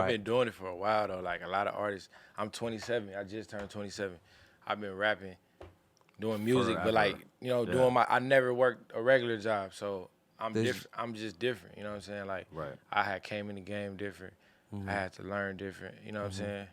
I've been doing it for a while though. Like a lot of artists, I'm 27. I just turned 27. I've been rapping, doing music, but like doing I never worked a regular job, so I'm different. I'm just different. You know what I'm saying? Like I had came in the game different. I had to learn different. You know what I'm saying?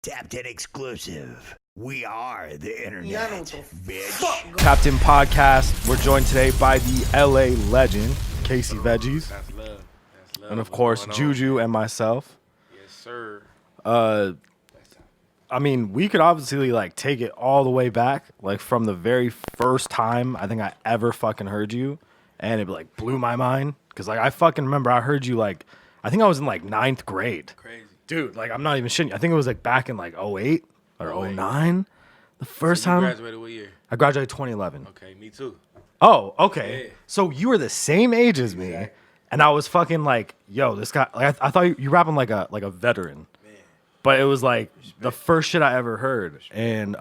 Tapped in exclusive. We are the internet, bitch. Captain Podcast. We're joined today by the LA legend, Casey Veggies. That's love. That's love. And of course, Juju and myself. Yes, sir. I mean, we could obviously like take it all the way back, like from the very first time I think I ever fucking heard you, and it like blew my mind because like I fucking remember I heard you like I think I was in like 9th grade. Crazy. Dude, like I'm not even shitting you. I think it was like back in like 08 or 09. The first time. You graduated what year? I graduated 2011. Okay, me too. Oh, okay. Yeah. So you were the same age as me, Exactly. and I was fucking like, yo, this guy. Like, I thought you rapping like a veteran, Man. but it was like the first shit I ever heard, and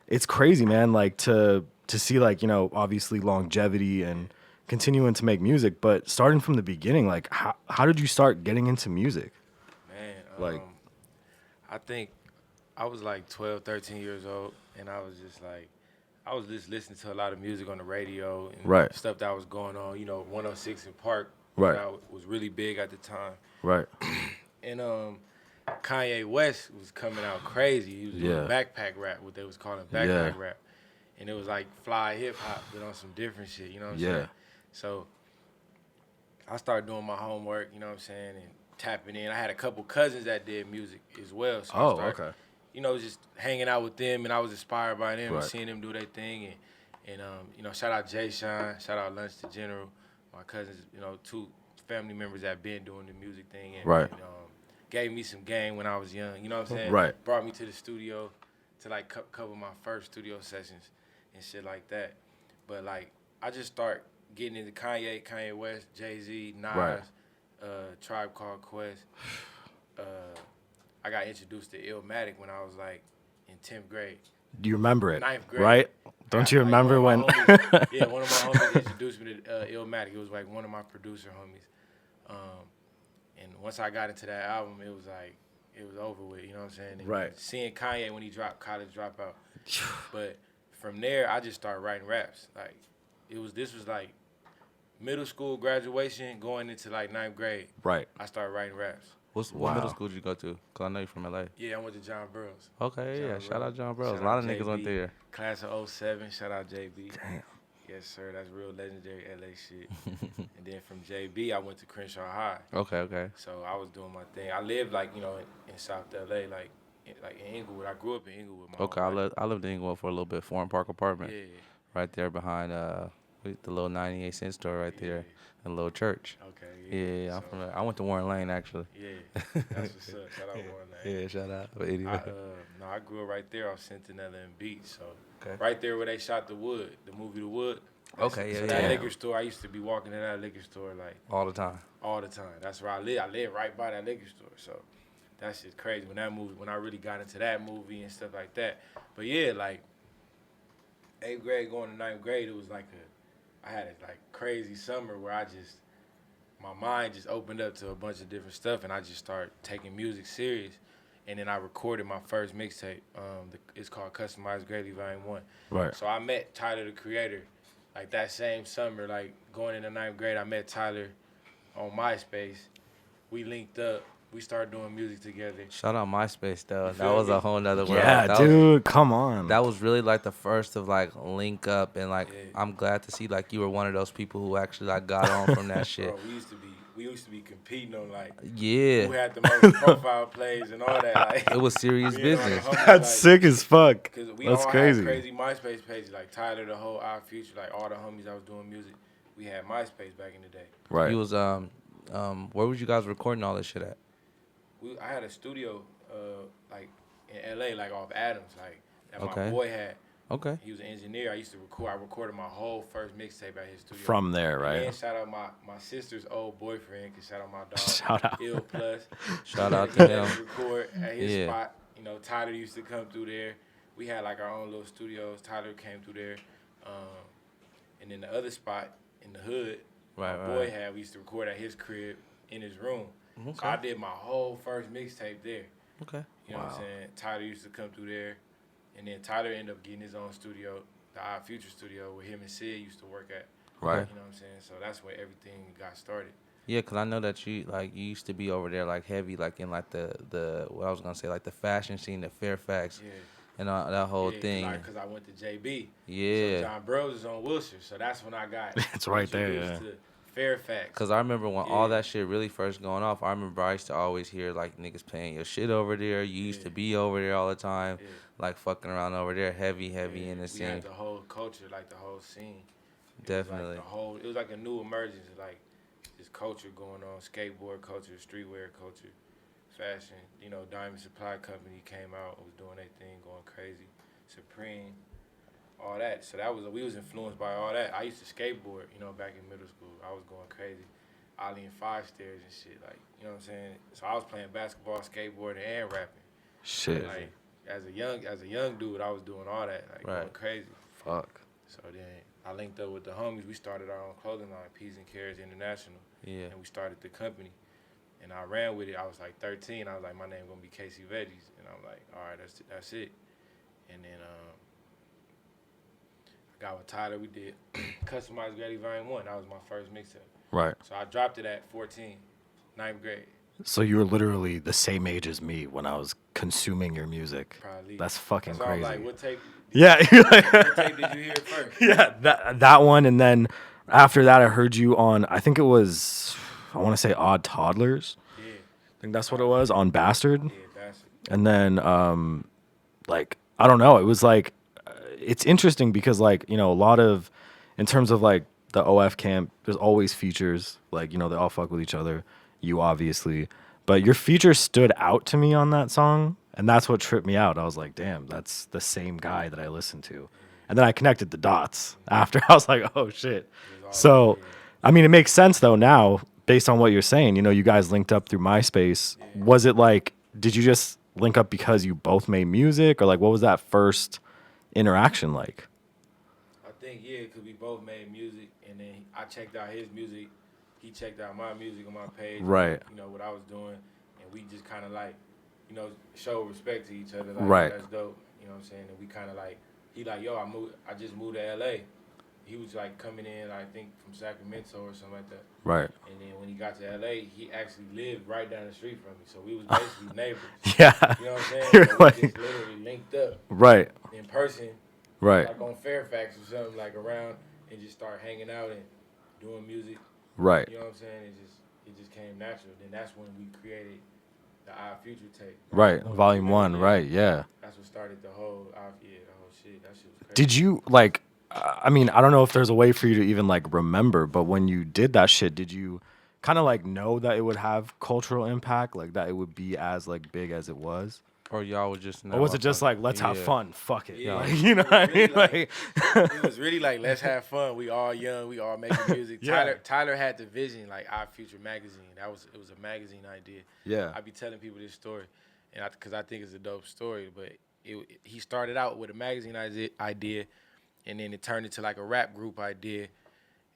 it's crazy, man. Like to see like obviously longevity and continuing to make music, but starting from the beginning, like how did you start getting into music? Man, Like- I think I was like 12, 13 years old, and I was just listening to a lot of music on the radio and stuff that was going on. 106 in Park was really big at the time. Right. And Kanye West was coming out crazy. He was doing backpack rap, what they was calling backpack rap. And it was like fly hip hop, but on some different shit, you know what I'm saying? So I started doing my homework, you know what I'm saying, and tapping in. I had a couple cousins that did music as well. So I started, just hanging out with them, and I was inspired by them and seeing them do their thing. And shout out Jay Sean, shout out Lunch to General, my cousins, 2 family members that been doing the music thing. And, gave me some game when I was young, you know what I'm saying? Right. Brought me to the studio to like cover my first studio sessions and shit like that. But like, I just start getting into Kanye West, Jay-Z, Nas, Tribe Called Quest. I got introduced to Illmatic when I was like in 10th grade. Do you remember it? 9th grade. Right? Don't you remember when? One of my homies introduced me to Illmatic. It was like one of my producer homies. And once I got into that album, it was like, it was over with, you know what I'm saying? And seeing Kanye when he dropped College Dropout. But from there, I just started writing raps. Like, this was like middle school graduation, going into like 9th grade. Right. I started writing raps. What middle school did you go to? Because I know you're from LA. Yeah, I went to John Burroughs. Okay, shout out John Burroughs. Shout A lot out of niggas JB. went there. Class of 07, shout out JB. Damn. Yes, sir, that's real legendary LA shit. And then from JB, I went to Crenshaw High. Okay. So I was doing my thing. I lived like, in South LA, like in Inglewood. I grew up in Inglewood. I lived in Inglewood for a little bit, Foreign Park apartment. Yeah. Right there behind the little 98-cent store right there and a little church. Okay, Yeah, I'm from there. I went to Warren Lane, actually. Yeah, that's what's up. Shout out Warren Lane. Yeah, shout out. But anyway. I grew up right there off Centinela and Beach, so right there where they shot The Wood, the movie The Wood. Okay, So yeah. that liquor store, I used to be walking in that liquor store like All the time. all the time. That's where I live. I live right by that liquor store, so that's just crazy. When I really got into that movie and stuff like that. But yeah, like 8th grade going to 9th grade, it was like I had a like crazy summer where my mind just opened up to a bunch of different stuff, and I just started taking music serious. And then I recorded my first mixtape. It's called Customized Greatly Volume 1. Right. So I met Tyler, the Creator, like that same summer, like going into 9th grade. I met Tyler on MySpace. We linked up. We started doing music together. Shout out MySpace, though. You That feel was me? a whole nother world. Yeah, That dude, come on. That was really like the first of like link up, and like Yeah. I'm glad to see like you were one of those people who actually like got on from that shit. Bro, we used to be competing on like Yeah. who had the most profile plays and all that. Like, It was serious being on the business. homies, That's like, sick as fuck. Cause we That's all crazy. had crazy MySpace pages, like Tyler, the whole Our Future, like all the homies that was doing music. We had MySpace back in the day. Right. You was where was you guys recording all this shit at? I had a studio like in LA, like off Adams, like that my Okay. boy had. Okay. He was an engineer. I used to record. I recorded my whole first mixtape at his studio. From there, right? And shout out my sister's old boyfriend. Cause shout out my dog. Shout out. Ill Plus. Shout out He to let us him. record at his Yeah. spot. Tyler used to come through there. We had like our own little studios. Tyler came through there. And then the other spot in the hood, my boy had, we used to record at his crib in his room. So I did my whole first mixtape there. Okay. You know what I'm saying? Tyler used to come through there. And then Tyler ended up getting his own studio, the Odd Future studio, where him and Sid used to work at. Right. You know what I'm saying? So that's where everything got started. Yeah, cause I know that you used to be over there like heavy, like in like the what I was gonna say, like the fashion scene, the Fairfax, and all, that whole thing. Because I went to JB. Yeah. So John Bros is on Wilshire, so that's when I got. It's right there. Yeah. To Fairfax. Cause I remember when all that shit really first going off. I remember I used to always hear like niggas playing your shit over there. You used to be over there all the time, like fucking around over there, heavy in the scene. We had the whole culture, like the whole scene. Definitely. It was like a new emergence, like this culture going on, skateboard culture, streetwear culture, fashion. You know, Diamond Supply Company came out, was doing their thing, going crazy. Supreme, all that. So we was influenced by all that. I used to skateboard, you know, back in middle school. I was going crazy. Ollie and five stairs and shit, like, you know what I'm saying? So I was playing basketball, skateboarding, and rapping. Shit. Like, as a young dude, I was doing all that, like, going crazy. Fuck. So then I linked up with the homies. We started our own clothing line, Peas and Carrots International. Yeah. And we started the company. And I ran with it. I was like 13. I was like, my name gonna be Casey Veggies. And I'm like, all right, that's it. And then I got with Tyler. We did Customized Graddy Volume 1. That was my first mixtape. Right. So I dropped it at 14, 9th grade. So you were literally the same age as me when I was consuming your music. Probably. That's fucking That's crazy. Like, what tape? What tape did you hear first? Yeah, that one, and then after that, I heard you on. I think it was, I want to say Odd Toddlers. Yeah. I think that's what it was on Bastard. Yeah, Bastard. And then, like, I don't know. It was like, it's interesting because, like, you know, a lot of, in terms of like the OF camp, there's always features. Like, you know, they all fuck with each other. You obviously, but your feature stood out to me on that song. And that's what tripped me out. I was like, damn, that's the same guy that I listened to. And then I connected the dots after. I was like, oh, shit. So, I mean, it makes sense, though, now, based on what you're saying. You know, you guys linked up through MySpace. Was it like, did you just link up because you both made music? Or, like, what was that first interaction like? I think, because we both made music. And then I checked out his music. He checked out my music on my page. Right. You know, what I was doing. And we just kind of like, you know, show respect to each other. Like, right. That's dope. You know what I'm saying? And we kind of like, he like, yo, I just moved to LA. He was like coming in, I think, from Sacramento or something like that. Right. And then when he got to LA, he actually lived right down the street from me. So we was basically neighbors. Yeah. You know what I'm saying? You're so like, we just literally linked up. Right. In person. Right. Like on Fairfax or something, like around, and just start hanging out and doing music. Right. You know what I'm saying? It just came natural. Then that's when we created the Odd Future tape. Right. Volume 1. Right. Yeah. That's what started the whole shit. That shit was crazy. Did you, like, I mean, I don't know if there's a way for you to even, like, remember, but when you did that shit, did you kind of, like, know that it would have cultural impact? Like, that it would be as, like, big as it was? Or y'all would just know. Or was it just like, let's have fun? Fuck it. Yeah. Like, you know what I mean? Like, Like, it was really like, let's have fun. We all young. We all making music. Yeah. Tyler had the vision, like Our Future magazine. It was a magazine idea. Yeah. I be telling people this story, and because I think it's a dope story. But he started out with a magazine idea, and then it turned into like a rap group idea.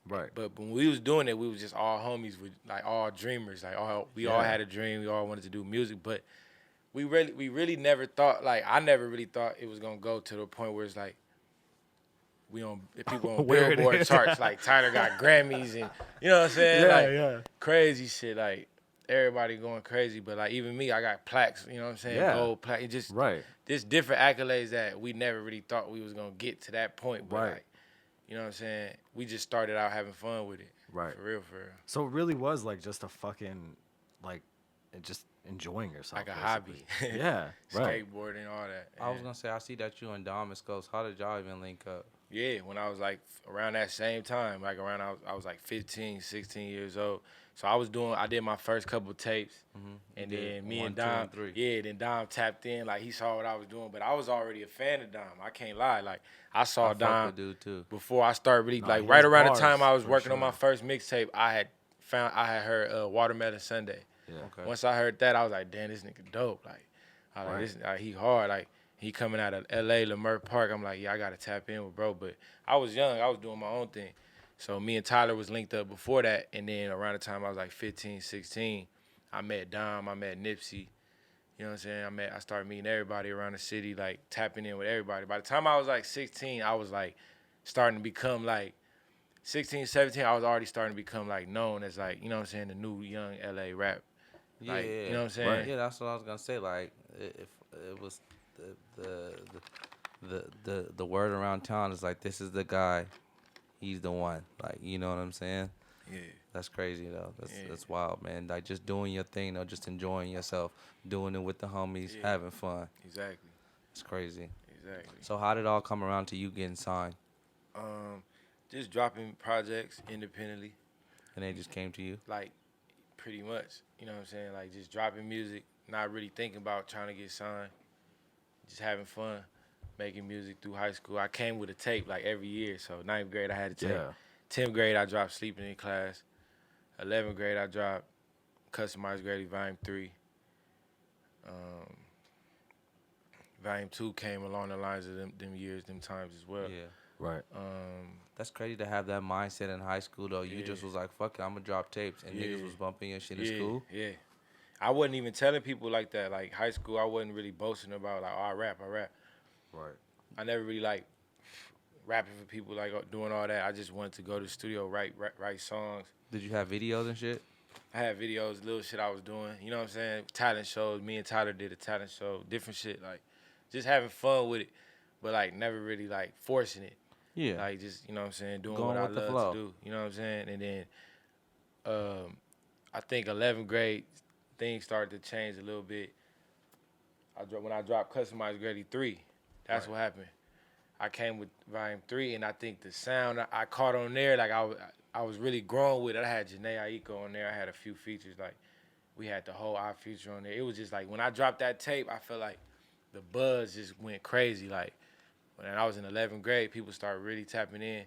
Right. But when we was doing it, we was just all homies, with like all dreamers. Like we all had a dream. We all wanted to do music, but we really never thought, like, I never really thought it was gonna go to the point where it's like people on Billboard charts, like Tyler got Grammys and you know what I'm saying? Like crazy shit, like everybody going crazy, but like even me, I got plaques, you know what I'm saying? Gold plaque. It just there's different accolades that we never really thought we was gonna get to that point. But like, you know what I'm saying? We just started out having fun with it. Right. For real. So it really was like just a fucking, like, just enjoying yourself. Like a basically. hobby. Yeah. Right. Skateboarding, all that. I was gonna say, I see that you and Dom is close. How did y'all even link up? Yeah, when I was like around that same time, like around I was like 15, 16 years old. So I did my first couple tapes, and then me and Dom, then Dom tapped in, like he saw what I was doing, but I was already a fan of Dom. I can't lie, like I saw Dom before I started really, like right around the time I was working on my first mixtape, I had heard Watermelon Sunday. Yeah. Okay. Once I heard that, I was like, damn, this nigga dope. He hard. Like he coming out of L.A. Leimert Park. I'm like, yeah, I gotta tap in with bro. But I was young. I was doing my own thing. So me and Tyler was linked up before that, and then around the time I was like 15, 16, I met Dom, I met Nipsey. You know what I'm saying? I started meeting everybody around the city, like tapping in with everybody. By the time I was like 16, I was like starting to become like 16, 17, I was already starting to become like known as like, you know what I'm saying, the new young LA rap. Like, Yeah, you know what I'm saying? Right. Yeah, that's what I was gonna say. Like, if it was the word around town is like, this is the guy, he's the one. Like, you know what I'm saying? Yeah. That's crazy though. Yeah. That's wild, man. Like just doing your thing, though, just enjoying yourself, doing it with the homies, Yeah. having fun. Exactly. It's crazy. Exactly. So how did it all come around to you getting signed? Just dropping projects independently, And they just came to you? like pretty much. You know what I'm saying? Like just dropping music, not really thinking about trying to get signed, just having fun, making music through high school. I came with a tape like every year. So 9th grade I had a tape. Yeah. 10th grade I dropped Sleeping in Class. 11th grade I dropped Customized Grady Volume 3. Volume 2 came along the lines of them years, them times as well. Yeah. Right. That's crazy to have that mindset in high school though. You just was like, fuck it, I'm gonna drop tapes, and niggas was bumping your shit in school. Yeah. I wasn't even telling people like that. Like high school, I wasn't really boasting about like, oh, I rap. Right. I never really like rapping for people, like doing all that. I just wanted to go to the studio, write songs. Did you have videos and shit? I had videos, little shit I was doing. You know what I'm saying? Talent shows. Me and Tyler did a talent show, different shit. Like just having fun with it, but like never really like forcing it. Yeah. Like just, you know what I'm saying, doing Going what I with the love flow. to do. You know what I'm saying? And then I think 11th grade, things started to change a little bit. When I dropped Customized Grady 3, that's what happened. I came with Volume 3, and I think the sound I caught on there, like I was really growing with it. I had Janae Aiko on there. I had a few features, like we had the whole I feature on there. It was just like when I dropped that tape, I felt like the buzz just went crazy. Like when I was in 11th grade, people started really tapping in.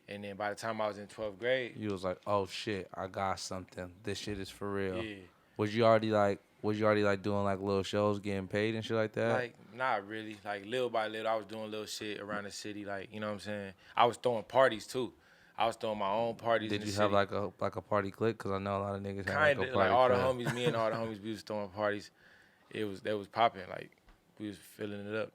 And then by the time I was in 12th grade, You was like, oh shit, I got something. This shit is for real. yeah. Was you already like doing like little shows, getting paid and shit like that? Like, not really. Like, little by little, I was doing little shit around the city. Like, you know what I'm saying? I was throwing parties, too. I was throwing my own parties Did in you the have city. like a party clique? Because I know a lot of niggas have Kind like of. a Like, party all the clique. homies, me and all the homies, we was throwing parties. They was popping. Like, we was filling it up.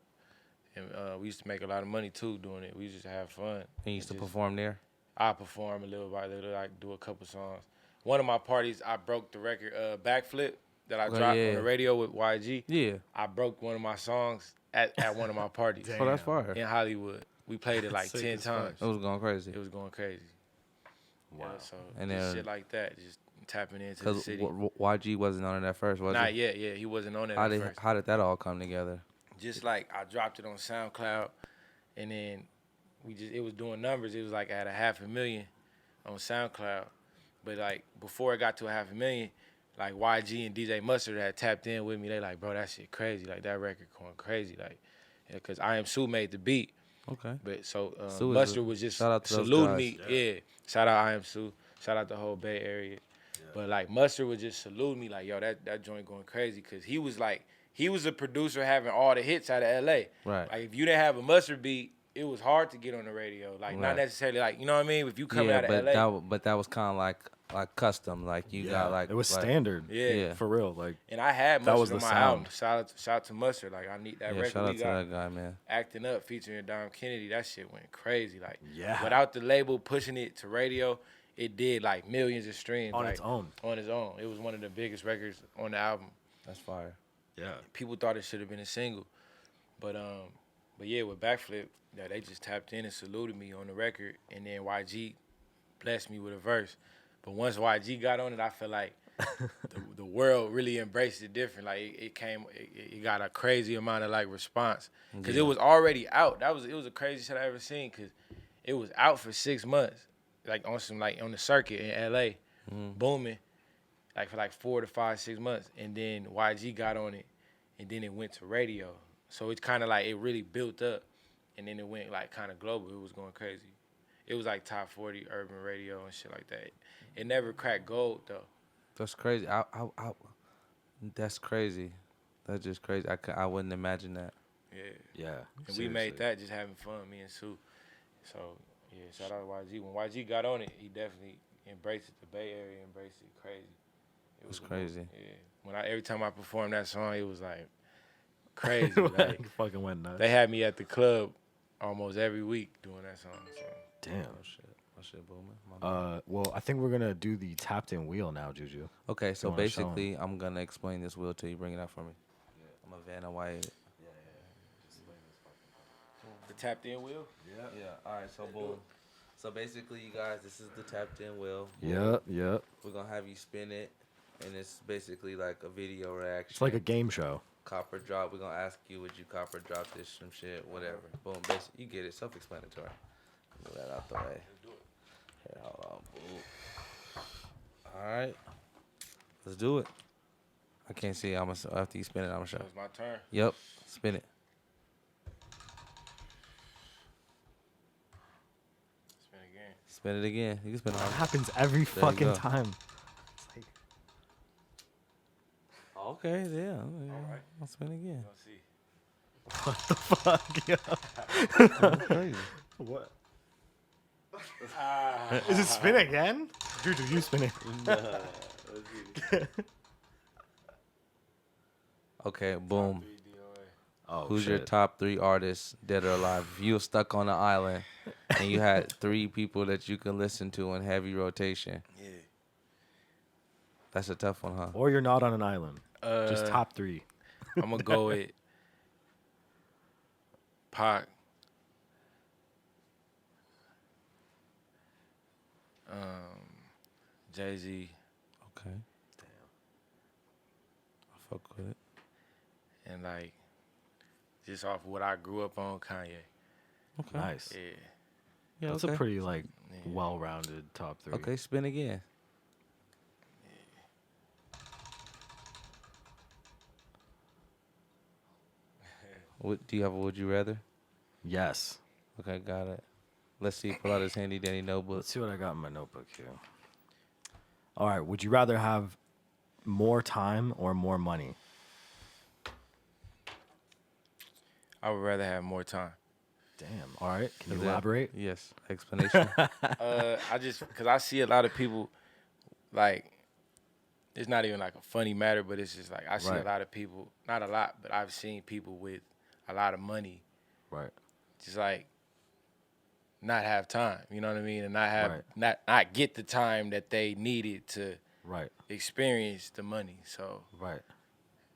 And we used to make a lot of money, too, doing it. We used to have fun. And you used to Just- perform there? I perform a little by little, like do a couple songs. One of my parties, I broke the record, Backflip, that I dropped on the radio with YG. Yeah. I broke one of my songs at one of my parties Oh, that's fire. in Hollywood. We played it like 10 times. It was going crazy. It was going crazy. Wow. Yeah, so And just then- shit like that, just tapping into the Because city. YG wasn't on it at first, was Not he? yet, yeah, he wasn't on it How at did first. how did that all come together? Just like I dropped it on SoundCloud, and then it was doing numbers. It was like at 500,000 on SoundCloud, but like before it got to 500,000, like YG and DJ Mustard had tapped in with me. They like, bro, that shit crazy. Like that record going crazy. Like, yeah, cause I Am Sue made the beat, Okay. but so Sue is Mustard was just shout out to those saluting guys. me. Yeah, shout out I Am Sue. Shout out the whole Bay Area. But like Mustard would just salute me like, yo, that joint going crazy, cause he was a producer having all the hits out of LA. Right. Like if you didn't have a Mustard beat, it was hard to get on the radio. Like not Right. necessarily like, you know what I mean? If you coming Yeah, out of but LA. but that was kind of like custom. Like you got like it was like, standard. Yeah. For real. Like And I had That was Mustard on the my sound. album. Shout out to Mustard. Like I need that Yeah, record. shout out We to got that guy, man. Acting Up featuring Dom Kennedy. That shit went crazy. Like Yeah. without the label pushing it to radio, it did like millions of streams. On like, its own. On its own. It was one of the biggest records on the album. That's fire. yeah. People thought it should have been a single. But yeah, with Backflip, yeah, they just tapped in and saluted me on the record, and then YG blessed me with a verse. But once YG got on it, I feel like the world really embraced it different. Like it got a crazy amount of like response because it was already out. It was the craziest shit I ever seen because it was out for 6 months, like on the circuit in LA, booming, like for like 4 to 5, 6 months, and then YG got on it, and then it went to radio. So it's kind of like it really built up, and then it went like kind of global. It was going crazy. It was like top 40 urban radio and shit like that. It never cracked gold though. That's crazy. That's crazy. That's just crazy. I wouldn't imagine that. Yeah. Yeah. And we made that just having fun, me and Sue. So yeah, shout out to YG. When YG got on it, he definitely embraced it. The Bay Area embraced it crazy. It was was crazy. Yeah. Every time I performed that song, it was like crazy. Like fucking went nuts. they had me at the club almost every week doing that song. So. Damn. Oh shit, booming. Well, I think we're gonna do the tapped in wheel now, Juju. Okay, so wanna show basically, I'm gonna explain this wheel till you bring it up for me. Yeah. I'm a Vanna White. The tapped in wheel? Yeah. All right. So boom. So basically, you guys, this is the tapped in wheel. Yep. We're gonna have you spin it, and it's basically like a video reaction. It's like a game show. Copper drop. We're gonna ask you, would you copper drop this, some shit, whatever. Boom. Basically, you get it. Self-explanatory. Move that out the way. Here, hold on. Boom. All right. Let's do it. I can't see. After you spin it, I'm gonna show. So it's my turn. Yep. Spin it. Spin again. Spin it again. You can spin it. It happens every you fucking go. time. It's like, Okay, yeah. All right. I'll spin again. Let's see. what the fuck? Yeah. Crazy. What? Is it spin again? Dude, you spin it. Okay, boom. Oh, Who's your top 3 artists, dead or alive? If you were stuck on an island and you had 3 people that you can listen to in heavy rotation, Yeah. that's a tough one, huh? Or you're not on an island. Just top 3. I'm gonna go with Pac. Jay-Z. Okay. Damn. I fuck with it. And like just off what I grew up on, Kanye. Okay. Nice. Yeah. Yeah, That's a pretty well-rounded top 3. Okay, spin again. What do you have a would you rather? Yes. Okay, got it. Let's see. Pull out his handy dandy notebook. Let's see what I got in my notebook here. All right. Would you rather have more time or more money? I would rather have more time. Damn. All right. Can you Is that- elaborate? Yes. Explanation. Because I see a lot of people, like, it's not even like a funny matter, but it's just like I see a Right. lot of people, not a lot, but I've seen people with a lot of money Right. just like not have time, you know what I mean? And not have Right. not get the time that they needed to Right. experience the money. So, Right.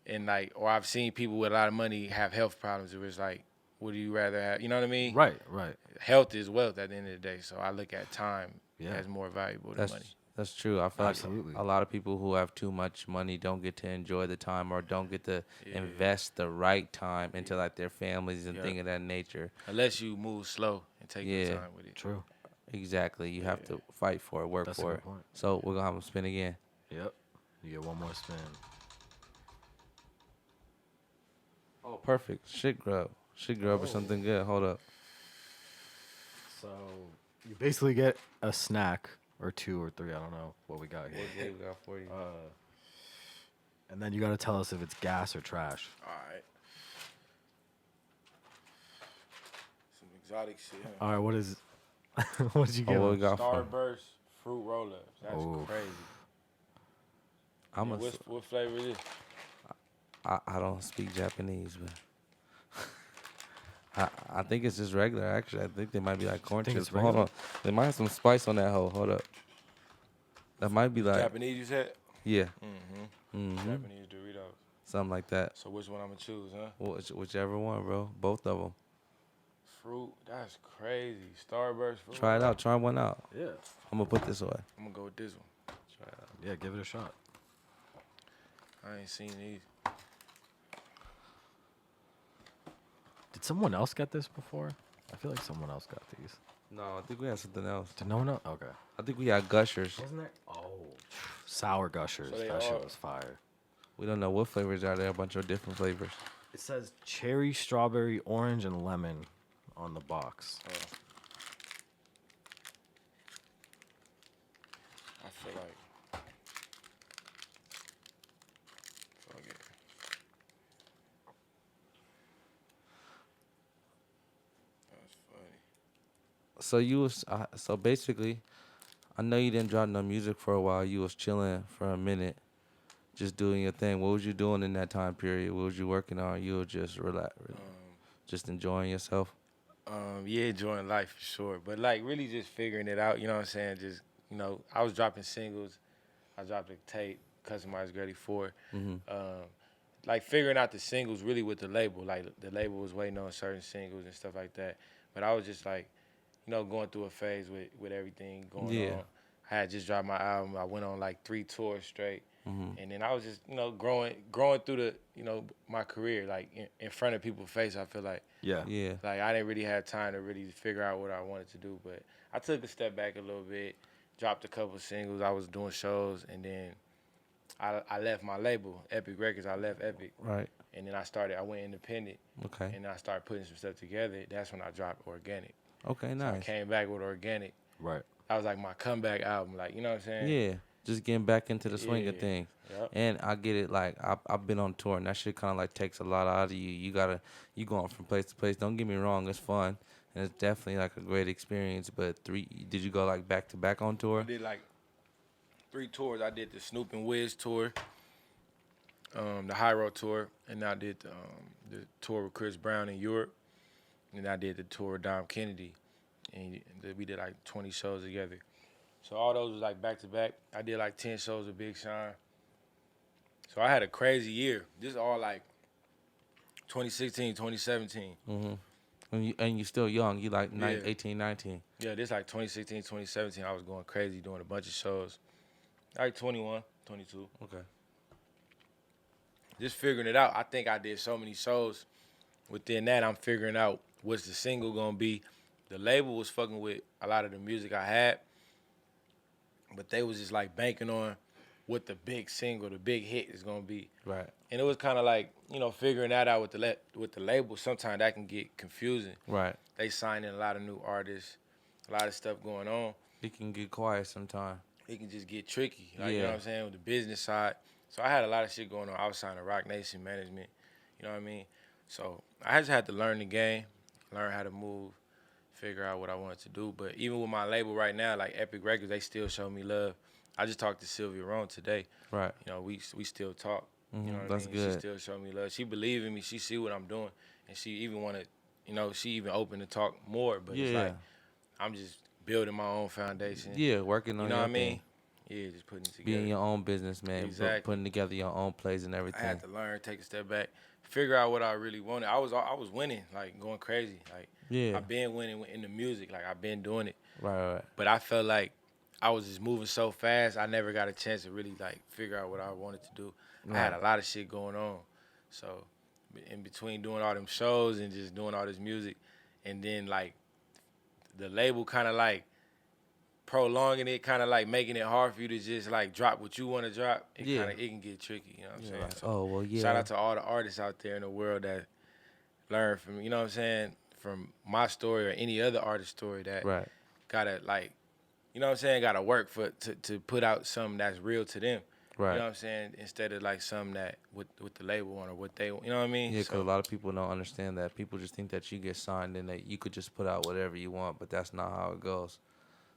and like, or I've seen people with a lot of money have health problems where it's like, what do you rather have? You know what I mean? Right. Right. Health is wealth at the end of the day. So I look at time Yeah. as more valuable than money. That's true. I feel Absolutely. like a lot of people who have too much money don't get to enjoy the time or don't get to invest the right time into like their families and things of that nature. Unless you move slow and take your time with it. True. Exactly. You have to fight for it, work That's a for good it. point. So we're gonna have them spin again. Yep. You get one more spin. Oh, perfect. Shit grub. Shit grub or something good. Hold up. So you basically get a snack or 2 or 3. I don't know what we got here. What we got for you? And then you got to tell us if it's gas or trash. All right. Some exotic shit. Huh? All right. What is? What did you get? what we got for? Starburst fruit roll-ups. That's Oof. crazy. I'm Yeah, what flavor is it? I don't speak Japanese, but I think it's just regular. Actually, I think they might be like corn think chips. it's But hold regular? on, they might have some spice on that hoe. Hold up. That might be like Japanese, you said? yeah, Japanese Doritos. something like that. So which one I'm gonna choose, huh? Whichever one, bro. Both of them. Fruit. That's crazy. Starburst fruit. Try it out. Try one out. Yeah. I'm gonna put this away. I'm gonna go with this one. Try it out. Yeah. Give it a shot. I ain't seen these. Did someone else get this before? I feel like someone else got these. No, I think we had something else. Did no one else? Okay. I think we had gushers. Wasn't there? Oh. Sour gushers. So they That shit are- was fire. We don't know what flavors are there. A bunch of different flavors. It says cherry, strawberry, orange, and lemon on the box. I feel like. Fuck it. That's funny. So you was so basically, I know you didn't drop no music for a while. You was chilling for a minute. just doing your thing. What was you doing in that time period? What was you working on? You were just just enjoying yourself? Yeah, enjoying life for sure. But like really just figuring it out, you know what I'm saying? Just, I was dropping singles. I dropped a tape, Customized Grady 4. Like figuring out the singles really with the label. Like the label was waiting on certain singles and stuff like that. But I was just like, going through a phase with everything going on. I had just dropped my album. I went on like 3 tours straight. And then I was just, growing through the, my career, like in front of people's face, I feel like. Yeah. Like I didn't really have time to really figure out what I wanted to do. But I took a step back a little bit, dropped a couple singles. I was doing shows, and then I left my label, Epic Records. I left Epic. Right. And then I went independent. Okay. And I started putting some stuff together. That's when I dropped Organic. Okay, nice. So I came back with Organic. Right. That was like my comeback album. Like, you know what I'm saying? Yeah. Just getting back into the swing of things. Yep. And I get it, like, I've been on tour, and that shit kind of, like, takes a lot out of you. You going from place to place. Don't get me wrong, it's fun, and it's definitely, like, a great experience. But did you go, like, back-to-back on tour? I did, like, 3 tours. I did the Snoop and Wiz tour, the High Road tour, and I did the tour with Chris Brown in Europe, and I did the tour with Dom Kennedy, and we did, like, 20 shows together. So all those was like back to back. I did like 10 shows with Big Sean. So I had a crazy year. This all like 2016, 2017. And you still young. You like 18, 19. Yeah, this like 2016, 2017. I was going crazy doing a bunch of shows. Like 21, 22. Okay. Just figuring it out. I think I did so many shows. Within that, I'm figuring out what's the single gonna be. The label was fucking with a lot of the music I had. But they was just like banking on what the big single, the big hit is gonna be. Right. And it was kind of like, figuring that out with the label. Sometimes that can get confusing. Right. They signing a lot of new artists, a lot of stuff going on. It can get quiet sometimes. It can just get tricky. Like, you know what I'm saying, with the business side. So I had a lot of shit going on. I was signing Rock Nation Management. You know what I mean? So I just had to learn the game, learn how to move, figure out what I wanted to do. But even with my label right now, like Epic Records, they still show me love. I just talked to Sylvia Roan today. Right. We still talk. You know what That's I mean? good. She still show me love. She believe in me. She see what I'm doing. And she even want to, she even open to talk more. But it's like, I'm just building my own foundation. Yeah, working on you know your what I mean? thing. Yeah, just putting it together. Being your own business, man. Exactly. Putting together your own plays and everything. I had to learn, take a step back, figure out what I really wanted. I was winning, like going crazy. Like I've been winning in the music, like I've been doing it. Right. But I felt like I was just moving so fast, I never got a chance to really like figure out what I wanted to do. Right. I had a lot of shit going on. So in between doing all them shows and just doing all this music, and then like the label kind of like prolonging it, kind of like making it hard for you to just like drop what you want to drop. It can get tricky, you know what I'm saying? So shout out to all the artists out there in the world that learn from, you know what I'm saying, from my story or any other artist story that gotta like, you know what I'm saying, gotta work to put out something that's real to them. Right. You know what I'm saying? Instead of like something that with the label on or what they, you know what I mean? Yeah, because a lot of people don't understand that. People just think that you get signed and that you could just put out whatever you want, but that's not how it goes.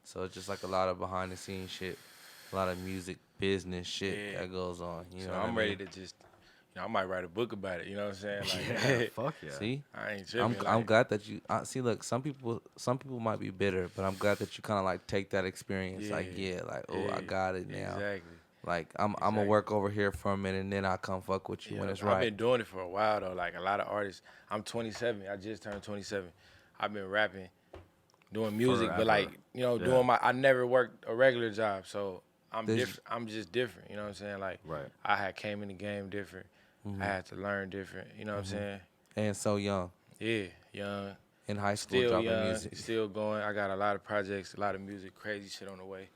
So it's just like a lot of behind the scenes shit, a lot of music business shit that goes on. You know, I'm ready to just, I might write a book about it. You know what I'm saying? Like, fuck yeah. See, I ain't tripping. I'm glad that you see. Look, some people might be bitter, but I'm glad that you kind of like take that experience. I got it now. Exactly. Like I'm gonna work over here for a minute, and then I come fuck with you when it's right. I've been doing it for a while though. Like a lot of artists. I'm 27. I just turned 27. I've been rapping, doing music, but like doing I never worked a regular job, so I'm different. I'm just different. You know what I'm saying? Like I had came in the game different. I had to learn different. You know what I'm saying? And so young. Yeah, young. In high school, still dropping young, music. Still going. I got a lot of projects, a lot of music, crazy shit on the way.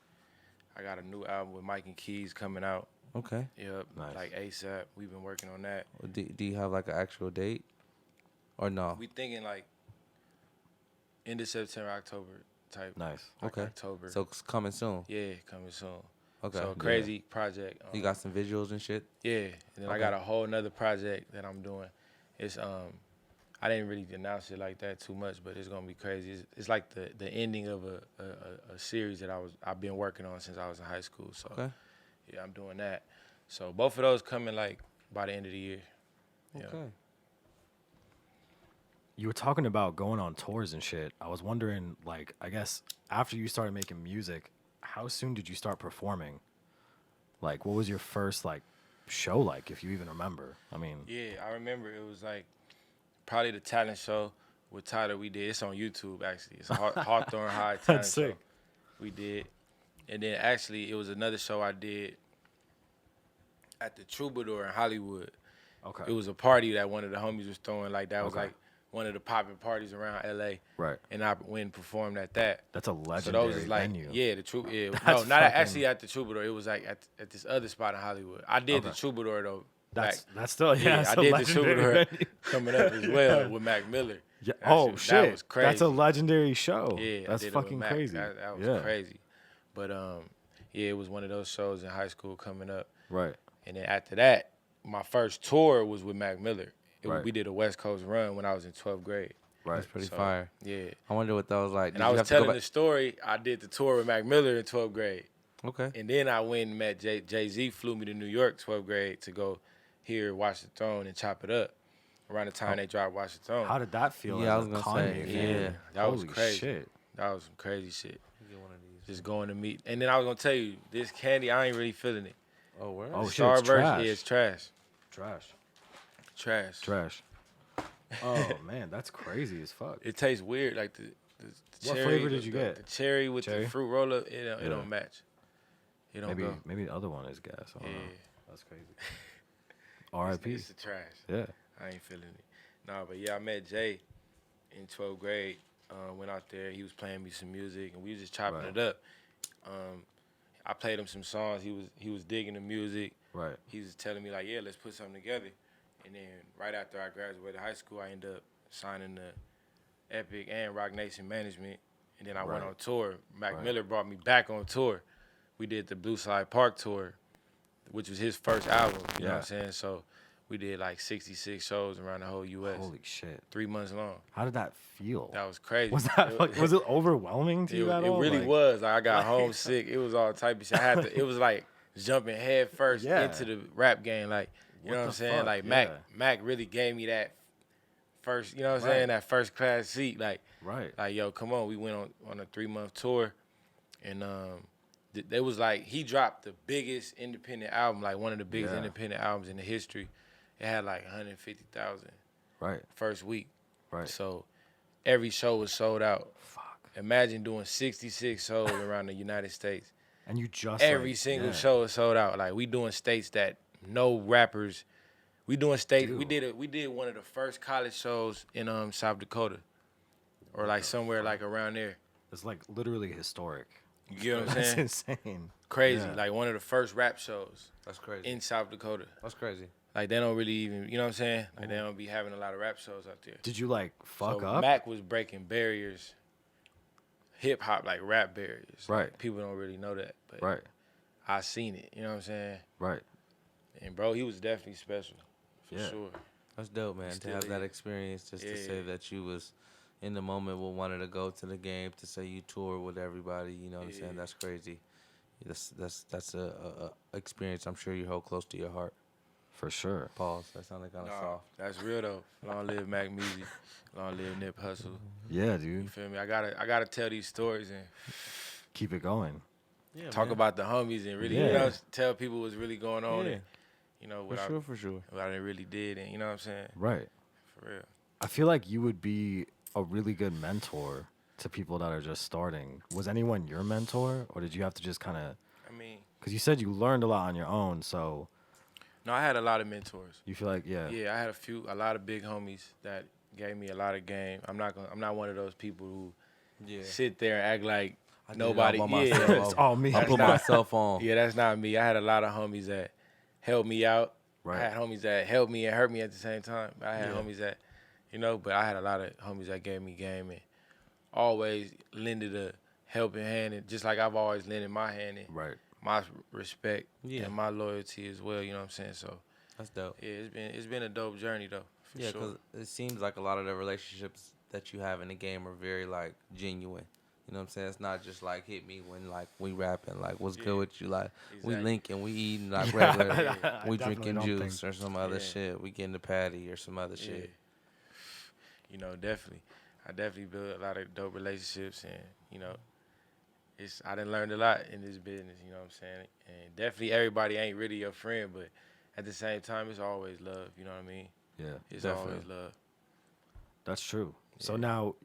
I got a new album with Mike and Keys coming out. Okay. Yep. Nice. Like ASAP. We've been working on that. Do you have like an actual date, or no? We thinking like end of September, October type. Nice. Like October. So it's coming soon. Yeah, coming soon. Okay. So crazy project. You got some visuals and shit? Yeah. And then I got a whole nother project that I'm doing. It's I didn't really announce it like that too much, but it's gonna be crazy. It's like the ending of a series that I've been working on since I was in high school. So yeah, I'm doing that. So both of those coming like by the end of the year. Okay. Yeah. You were talking about going on tours and shit. I was wondering, like, I guess after you started making music, how soon did you start performing? Like, what was your first, like, show like, if you even remember? I mean... Yeah, I remember it was, like, probably the talent show with Tyler we did. It's on YouTube, actually. It's a Hawthorne High talent show we did. And then, actually, it was another show I did at the Troubadour in Hollywood. Okay. It was a party that one of the homies was throwing. Like, that was, Okay. like, one of the popping parties around L.A. Right. And I went and performed at that. That's a legendary So those is like, venue. yeah, the Troubadour. Yeah, That's no, not fucking... actually at the Troubadour. It was like at this other spot in Hollywood. I did the Troubadour though. That's still I did the Troubadour coming up as well with Mac Miller. Yeah. Shit, that was crazy. That's a legendary show. Yeah, that's fucking crazy. That was crazy. But yeah, it was one of those shows in high school coming up. Right. And then after that, my first tour was with Mac Miller. Right. We did a West Coast run when I was in 12th grade. Right. That's pretty fire. Yeah. I wonder what that was like. And I was telling the story. I did the tour with Mac Miller in 12th grade. Okay. And then I went and met Jay-Z, flew me to New York, 12th grade, to go hear Watch the Throne and Chop It Up. Around the time they dropped Watch the Throne. How did that feel? Yeah, I as was a gonna say, Kanye yeah. fan? That was Holy crazy. Shit. That was some crazy shit. Get one of these. Just going to meet. And then I was going to tell you, this candy, I ain't really feeling it. Oh, where? Oh, shit, it's Starburst, trash. yeah, it's trash. Trash. Trash. Oh, man, that's crazy as fuck. It tastes weird. Like the What cherry. flavor did you the, get? The cherry with Cherry? the fruit roll-up, it don't match. It don't go. Maybe the other one is gas. I don't know. That's crazy. It's R.I.P. the trash. Yeah. I ain't feeling it. Nah, but yeah, I met Jay in 12th grade. Went out there. He was playing me some music, and we was just chopping it up. I played him some songs. He was digging the music. Right. He was telling me like, yeah, let's put something together. And then right after I graduated high school, I ended up signing the Epic and Rock Nation Management. And then I went on tour. Mac Miller brought me back on tour. We did the Blue Slide Park tour, which was his first album. You know what I'm saying? So we did like 66 shows around the whole U.S. Holy shit. 3 months long. How did that feel? That was crazy. Was that was it overwhelming to you at all? It really Like... was. Like, I got homesick. It was all type of shit. It was like jumping head first into the rap game. Like, you know what I'm saying? Fuck? Like Yeah. Mac really gave me that first, you know what I'm saying? That first class seat. Like, yo, come on. We went on a 3-month tour, and it was like he dropped the biggest independent album, like one of the biggest independent albums in the history. It had like 150,000 first week. Right. So every show was sold out. Fuck. Imagine doing 66 shows around the United States. And you just every single show is sold out. Like, we doing states that no rappers. We doing states. We did one of the first college shows in South Dakota, or like somewhere like around there. It's like literally historic. You get what I'm saying? That's insane. Crazy. Yeah. Like one of the first rap shows. That's crazy. In South Dakota. That's crazy. Like, they don't really even, you know what I'm saying? Like, they don't be having a lot of rap shows out there. Did you like fuck so up? Mac was breaking barriers, hip hop, like rap barriers. Right. Like, people don't really know that, but I seen it. You know what I'm saying? Right. And bro, he was definitely special, for sure. That's dope, man. To have that experience, just to say that you was in the moment, wanted to go to the game, to say you toured with everybody. You know what I'm saying? That's crazy. That's a experience I'm sure you hold close to your heart. For sure. Pause. That sounded kind of soft. That's real though. Long live Mac Music. Long live Nip Hustle. Yeah, dude. You feel me? I gotta tell these stories and keep it going. Yeah, talk about the homies and really, you know, tell people what's really going on. And, you know, what for sure. What I really did, and you know what I'm saying? Right. For real. I feel like you would be a really good mentor to people that are just starting. Was anyone your mentor, or did you have to just kind of? I mean, because you said you learned a lot on your own, so. No, I had a lot of mentors. You feel like, yeah. Yeah, I had a lot of big homies that gave me a lot of game. I'm not one of those people who sit there and act like nobody. It's all me. I put myself on. Yeah, that's not me. I had a lot of homies that helped me out. Right. I had homies that helped me and hurt me at the same time. I had homies that, you know, but I had a lot of homies that gave me game and always lended a helping hand, and just like I've always lended my hand and my respect and my loyalty as well. You know what I'm saying? So that's dope. Yeah, it's been a dope journey though. For sure. Because it seems like a lot of the relationships that you have in the game are very like genuine. You know what I'm saying? It's not just like hit me when like we rapping, like what's good with you, like we linking, we eating like regular, we drinking juice or some other shit, we getting the patty or some other shit. You know, definitely. I definitely built a lot of dope relationships, and you know, I done learned a lot in this business. You know what I'm saying? And definitely everybody ain't really your friend, but at the same time, it's always love. You know what I mean? Yeah, it's definitely. Always love. That's true. Yeah. So now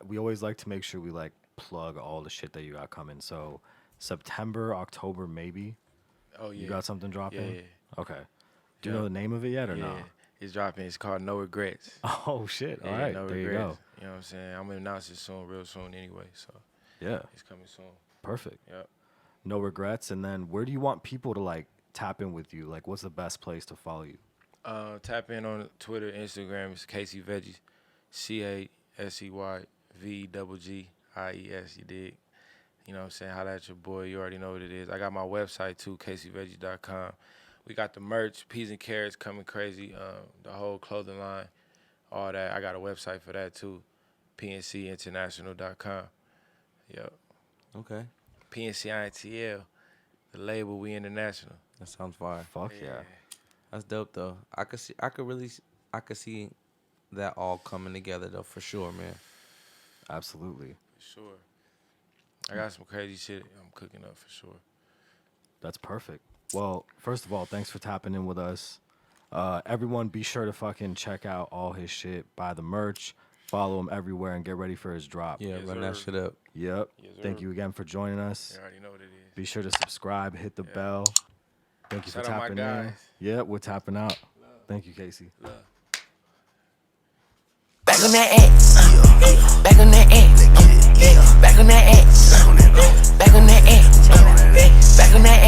we always like to make sure we like plug all the shit that you got coming. So September, October, maybe. Oh yeah. You got something dropping? Yeah. Okay. Do you know the name of it yet or not? It's dropping. It's called No Regrets. Oh shit! All right, No there Regrets. you go. You know what I'm saying? I'm gonna announce it soon, real soon anyway. So yeah, it's coming soon. Perfect. Yep. No Regrets. And then where do you want people to like tap in with you? Like, what's the best place to follow you? Tap in on Twitter, Instagram. It's Casey Veggies, CASEYVGGIES. You dig? You know what I'm saying? Holla at your boy. You already know what it is. I got my website too, CaseyVeggies.com. We got the merch, peas and carrots coming crazy. The whole clothing line, all that. I got a website for that too, PNCinternational.com. Yep. Okay. PNCINTL, the label. We international. That sounds fire. Fuck yeah. That's dope though. I could see that all coming together though, for sure, man. Absolutely. For sure. I got some crazy shit I'm cooking up for sure. That's perfect. Well, first of all, thanks for tapping in with us. Everyone, be sure to fucking check out all his shit, buy the merch, follow him everywhere, and get ready for his drop. Yeah, run that shit up. Yep. Thank you again for joining us. You already know what it is. Be sure to subscribe, hit the bell. Thank you for tapping in. Yeah, we're tapping out. Love. Thank you, Casey. Love. Back on that X. Back on that X. Back on that X. Back on that X. Back on that X.